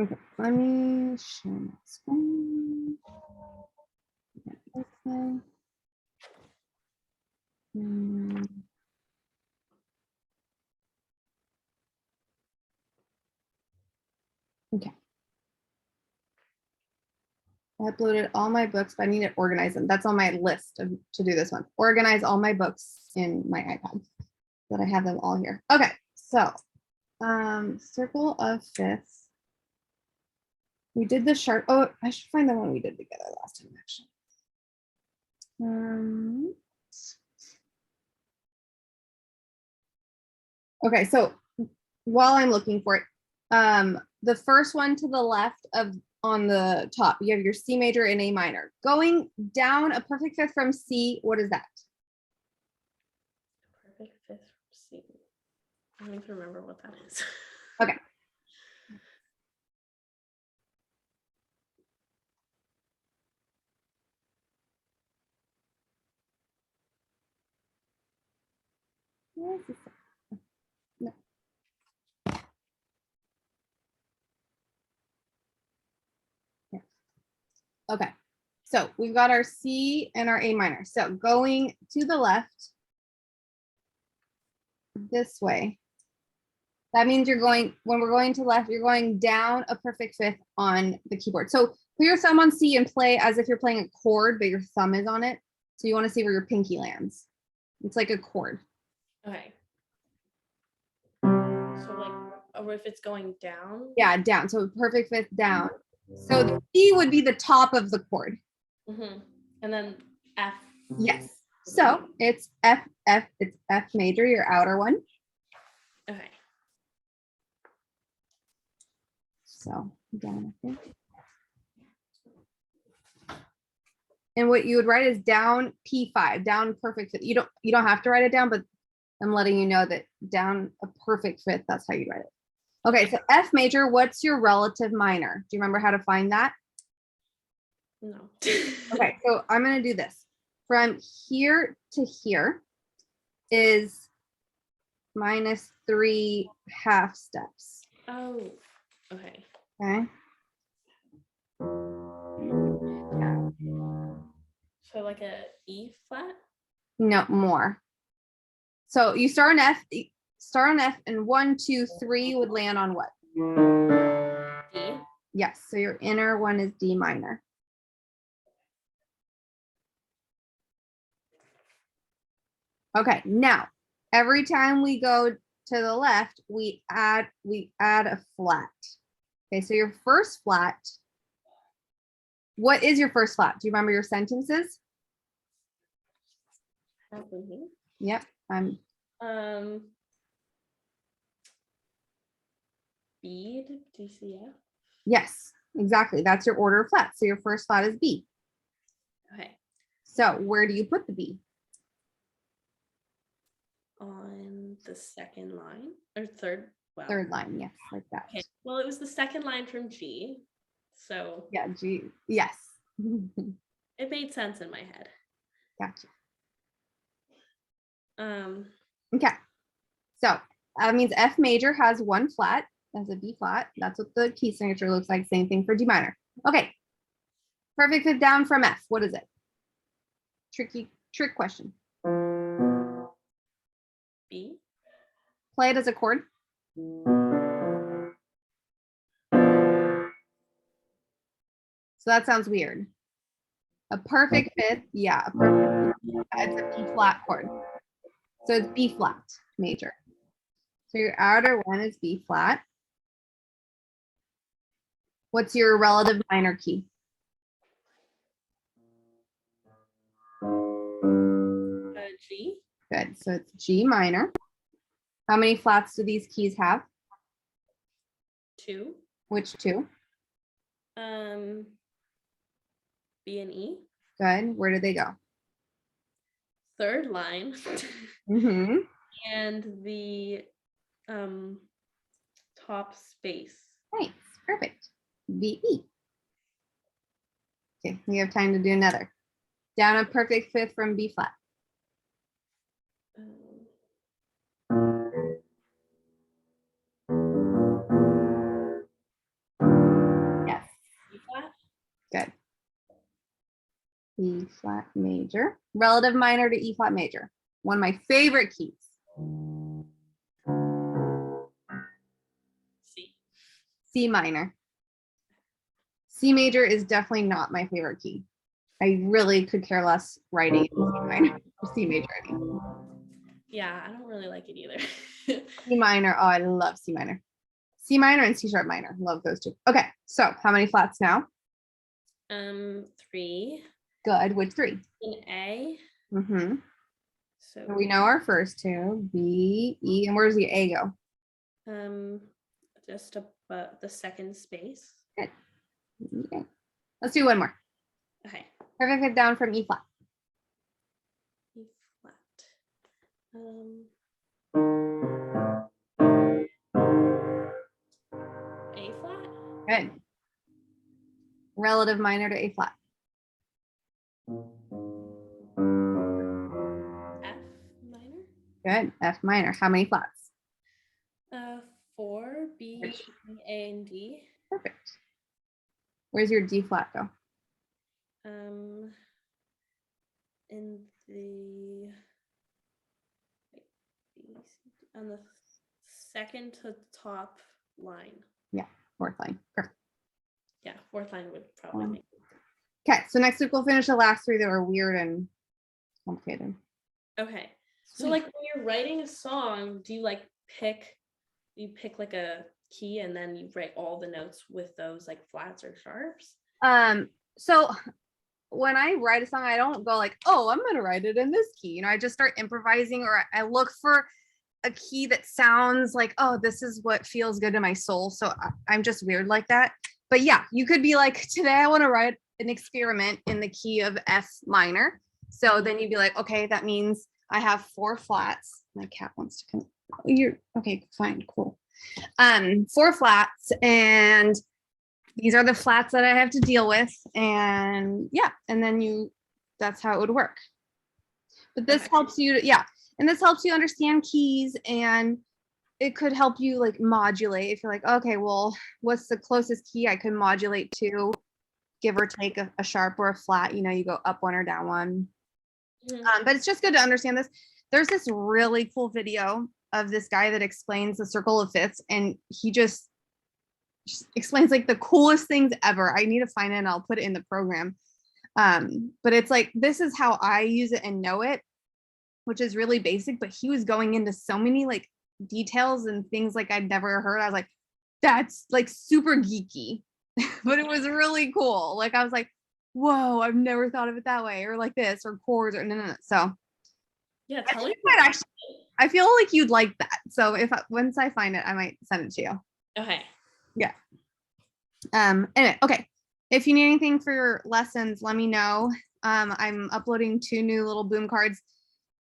Okay, let me share my screen. Okay. Okay. I uploaded all my books, but I need to organize them. That's on my list to do this one. Organize all my books in my iPad, but I have them all here. Okay, so circle of fifths. We did the sharp. Oh, I should find the one we did together last time, actually. Okay, so while I'm looking for it, the first one to the left of on the top, you have your C major and A minor. Going down a perfect fifth from C, what is that? Perfect fifth from C. I don't even remember what that is. Okay. No. Okay, so we've got our C and our A minor. So going to the left this way, that means you're going, when we're going to left, you're going down a perfect fifth on the keyboard. So put your thumb on C and play as if you're playing a chord, but your thumb is on it. So you want to see where your pinky lands. It's like a chord. Okay. So like, or if it's going down? Yeah, down. So perfect fifth down. So the C would be the top of the chord. Mm-hmm. And then F. Yes. So it's F, F, it's F major, your outer one. Okay. So down, I think. And what you would write is down P5, down perfect fifth. You don't have to write it down, but I'm letting you know that down a perfect fifth, that's how you write it. Okay, so F major, what's your relative minor? Do you remember how to find that? No. Okay, so I'm gonna do this. From here to here is -3 half steps. Oh, okay. Okay. So like a E flat? No, more. So you start on F, and 1, 2, 3 would land on what? D. Yes, so your inner one is D minor. Okay, now every time we go to the left, we add a flat. Okay, so your first flat, what is your first flat? Do you remember your sentences? Yep. B to DCF. Yes, exactly. That's your order of flats. So your first flat is B. Okay. So where do you put the B? On the second line or third? Wow. Third line, yes, like that. Okay. Well, it was the second line from G. So yeah, G, yes. It made sense in my head. Gotcha. Um, Okay. So that means F major has one flat as a B flat. That's what the key signature looks like. Same thing for D minor. Okay. Perfect fifth down from F. What is it? Trick question. B. Play it as a chord. So that sounds weird. A perfect fifth, yeah, it's a B flat chord. So it's B flat major. So your outer one is B flat. What's your relative minor key? G. Good. So it's G minor. How many flats do these keys have? 2. Which two? B and E. Good. Where do they go? Third line. Mm-hmm. And the top space. Nice. Perfect. B-E. Okay, we have time to do another. Down a perfect fifth from B flat. Good. E flat major. Relative minor to E flat major. One of my favorite keys. C. C minor. C major is definitely not my favorite key. I really could care less writing in C minor or C major. I mean. Yeah, I don't really like it either. C minor. Oh, I love C minor. C minor and C sharp minor. Love those two. Okay, so how many flats now? 3. Good. Which 3? An A. Mm-hmm. So So we know our first 2. B, E, and where does the A go? just above the second space. Good. Okay. Let's do one more. Okay. Perfect it down from E flat. E flat. A flat. Good. Relative minor to A flat. F minor. Good. F minor. How many flats? 4. B, Which? E, A, and D. Perfect. Where's your D flat go? In the on the second to top line. Yeah, 4th line. Perfect. Yeah, 4th line would probably make it. Okay, so next week we'll finish the last 3 that are weird and complicated. Okay. So like when you're writing a song, do you like pick like a key and then you write all the notes with those like flats or sharps? So when I write a song, I don't go like, oh, I'm gonna write it in this key. You know, I just start improvising, or I look for a key that sounds like, oh, this is what feels good to my soul. So I'm just weird like that. But yeah, you could be like, today I want to write an experiment in the key of F minor. So then you'd be like, okay, that means I have 4 flats. My cat wants to come. You're okay, fine, cool. 4 flats, and these are the flats that I have to deal with. And yeah, and then that's how it would work. But this helps you, yeah. And this helps you understand keys, and it could help you like modulate. If you're like, okay, well, what's the closest key I could modulate to, give or take a sharp or a flat, you know, you go up 1 or down 1. But it's just good to understand this. There's this really cool video of this guy that explains the circle of fifths, and he just explains like the coolest things ever. I need to find it and I'll put it in the program. But it's like, this is how I use it and know it, which is really basic, but he was going into so many like details and things like I'd never heard. I was like, that's like super geeky, but it was really cool. Like I was like, whoa, I've never thought of it that way, or like this, or chords, or no. So yeah, tell me. I feel like you'd like that. So once I find it, I might send it to you. Okay. Yeah. Anyway, okay. If you need anything for your lessons, let me know. I'm uploading 2 new little boom cards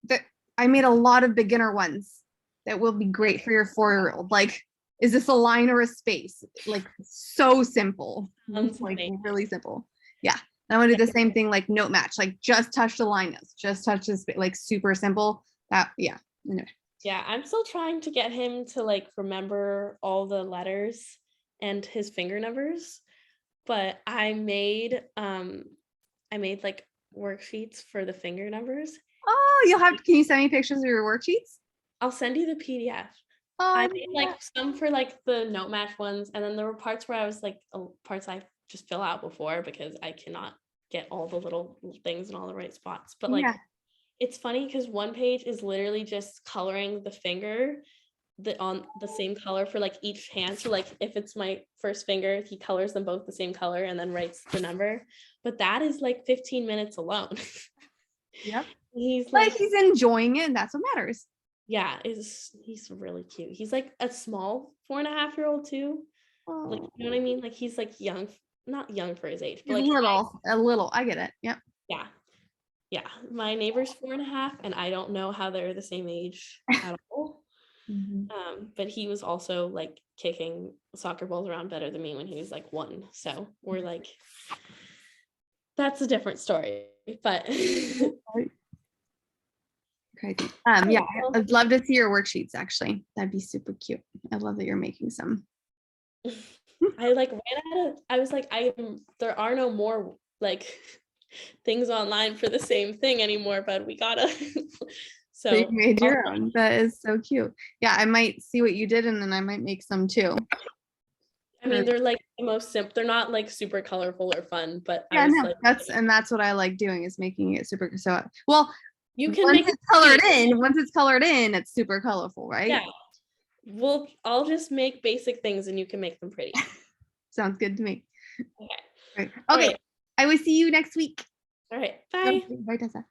that I made a lot of beginner ones that will be great for your 4-year-old. Like, is this a line or a space? Like, so simple. Like really simple. Yeah. And I'm gonna do the same thing, like note match, like just touch the line notes, just touch this, like super simple. That, yeah. Anyway. Yeah, I'm still trying to get him to like remember all the letters and his finger numbers, but I made like worksheets for the finger numbers. Oh, can you send me pictures of your worksheets? I'll send you the PDF. Oh, I made like some for like the note match ones, and then there were parts where I was like parts I just fill out before because I cannot get all the little things in all the right spots. But like, it's funny because one page is literally just coloring the finger on the same color for like each hand. So like if it's my first finger, he colors them both the same color and then writes the number. But that is like 15 minutes alone. Yep. He's like he's enjoying it, and that's what matters. Yeah, he's really cute. He's like a small 4.5-year-old too. Like, you know what I mean? Like he's like young, not young for his age, but like a little. I get it. Yep. Yeah. Yeah. My neighbor's 4.5, and I don't know how they're the same age at all. But he was also like kicking soccer balls around better than me when he was like 1. So we're like, that's a different story. But crazy. Yeah, I'd love to see your worksheets actually. That'd be super cute. I love that you're making some. I like ran out of, I was like, there are no more like things online for the same thing anymore, but we gotta. So you So made your own. That is so cute. Yeah, I might see what you did and then I might make some too. I mean, they're like the most simple. They're not like super colorful or fun, but I Yeah, was no, like, that's what I like doing is making it super. So, well, you can once make it's colored in, it's super colorful, right? Yeah. I'll just make basic things and you can make them pretty. Sounds good to me. Okay. Right. All Okay. right. I will see you next week. All right. Bye. Bye, Tessa.